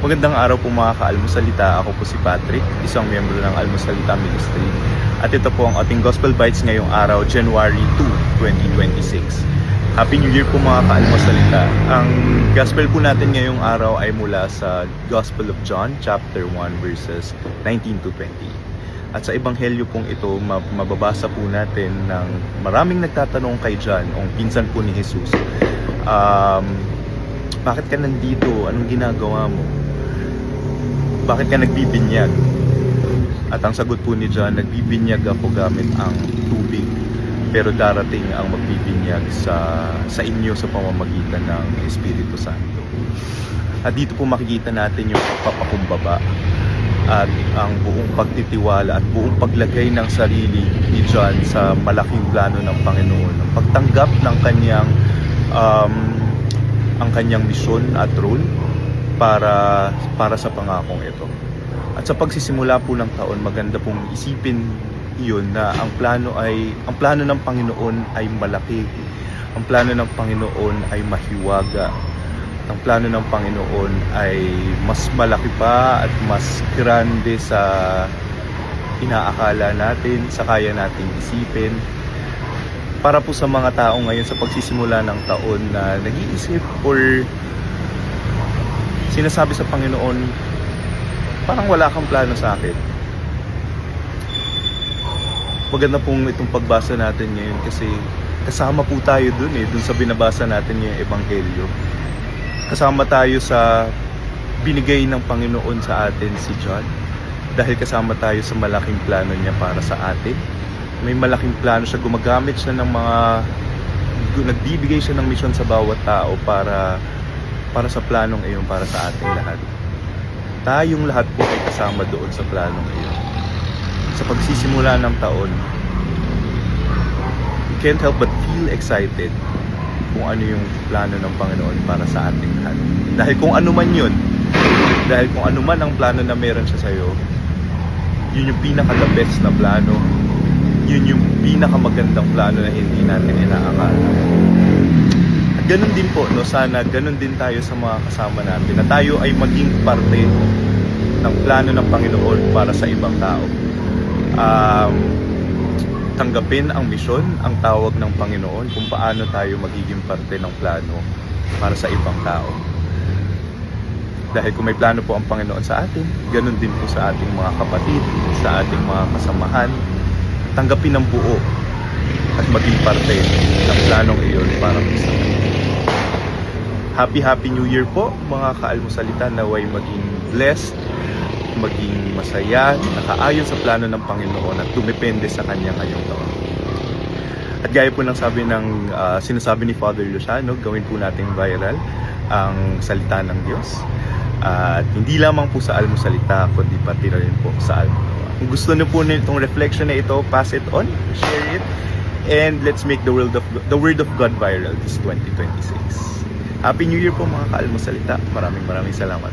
Magandang araw po mga ka-almusalita. Ako po si Patrick, isang miyembro ng Almusalita Ministry. At ito po ang ating Gospel Bites ngayong araw, January 2, 2026. Happy New Year po mga ka-almusalita. Ang Gospel po natin ngayong araw ay mula sa Gospel of John, chapter 1, verses 19 to 20. At sa Ebanghelyo pong ito, mababasa po natin ng maraming nagtatanong kay John, ang pinsan po ni Jesus. Bakit ka nandito? Anong ginagawa mo? Bakit ka nagbibinyag? At ang sagot po ni John, nagbibinyag ako gamit ang tubig. Pero darating ang magbibinyag sa inyo sa pamamagitan ng Espiritu Santo. At dito po makikita natin yung pagpapakumbaba at ang buong pagtitiwala at buong paglagay ng sarili ni John sa malaking plano ng Panginoon. Ang pagtanggap ng ang kanyang misyon at role para sa pangakong ito. At sa pagsisimula po ng taon, maganda pong isipin iyon na ang plano ng Panginoon ay malaki. Ang plano ng Panginoon ay mahiwaga. Ang plano ng Panginoon ay mas malaki pa at mas grande sa inaakala natin, sa kaya nating isipin. Para po sa mga tao ngayon sa pagsisimula ng taon na nag-iisip or sinasabi sa Panginoon, parang wala kang plano sa akin. Maganda pong itong pagbasa natin ngayon kasi kasama po tayo dun sa binabasa natin yung Ebanghelyo. Kasama tayo sa binigay ng Panginoon sa atin si John dahil kasama tayo sa malaking plano niya para sa atin. May malaking plano siya, gumagamit siya ng nagbibigay siya ng misyon sa bawat tao para sa planong iyon, para sa ating lahat. Tayong lahat po ay kasama doon sa planong iyon. Sa pagsisimula ng taon, we can't help but feel excited kung ano yung plano ng Panginoon para sa ating lahat. Dahil kung ano man yun, dahil kung ano man ang plano na meron siya sa'yo, yun yung pinaka-the best na plano. Yun yung pinakamagandang plano na hindi natin inaakala. At ganun din po, sana ganun din tayo sa mga kasama natin, na tayo ay maging parte ng plano ng Panginoon para sa ibang tao. Tanggapin ang misyon, ang tawag ng Panginoon, kung paano tayo magiging parte ng plano para sa ibang tao. Dahil kung may plano po ang Panginoon sa atin, ganun din po sa ating mga kapatid, sa ating mga kasamahan. Tanggapin ng buo at maging parte ng planong iyon para sa atin. Happy New Year po mga ka-almusalita, naway maging blessed, maging masaya, nakaayon sa plano ng Panginoon at dumepende sa Kanya ngayong taon. At gaya po ng sinasabi ni Father Luciano, gawin po nating viral ang salita ng Diyos. At hindi lamang po sa almusalita, kundi pati rin po sa almusalita. Kung gusto niyo po itong reflection na ito, pass it on, share it, and let's make the word of God viral this 2026. Happy New Year po mga ka-almusalita. Maraming salamat.